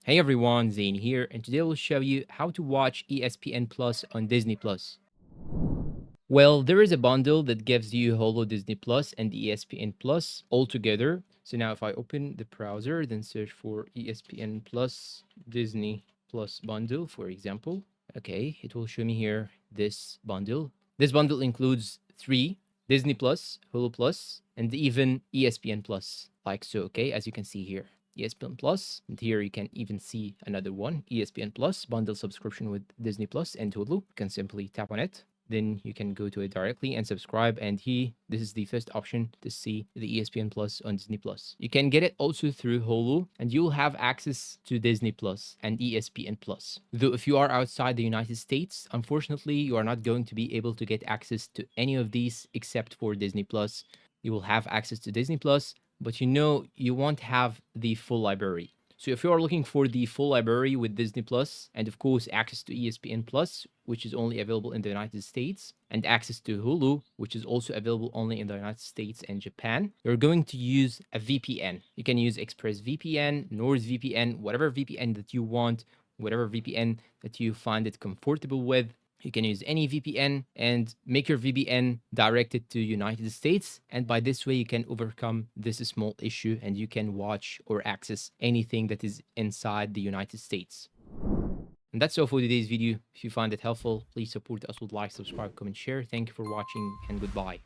Hey everyone, Zane here, and today we'll show you how to watch ESPN Plus on Disney Plus. Well, there is a bundle that gives you Hulu Disney Plus and ESPN Plus all together. So now if I open the browser, then search for ESPN Plus Disney Plus bundle, for example. Okay, it will show me here this bundle. This bundle includes three: Disney Plus, Hulu Plus, and even ESPN Plus, like so, okay, as you can see here. ESPN Plus, and here you can even see another one, ESPN Plus, bundle subscription with Disney Plus and Hulu. You can simply tap on it. Then you can go to it directly and subscribe. And this is the first option to see the ESPN Plus on Disney Plus. You can get it also through Hulu, and you'll have access to Disney Plus and ESPN Plus. Though if you are outside the United States, unfortunately, you are not going to be able to get access to any of these except for Disney Plus. You will have access to Disney Plus, but you won't have the full library. So if you are looking for the full library with Disney Plus and of course access to ESPN Plus, which is only available in the United States, and access to Hulu, which is also available only in the United States and Japan, you're going to use a VPN. You can use ExpressVPN, NordVPN, whatever VPN that you want, whatever VPN that you find it comfortable with. You can use any VPN and make your VPN directed to United States. And by this way, you can overcome this small issue and you can watch or access anything that is inside the United States. And that's all for today's video. If you find it helpful, please support us with like, subscribe, comment, share. Thank you for watching and goodbye.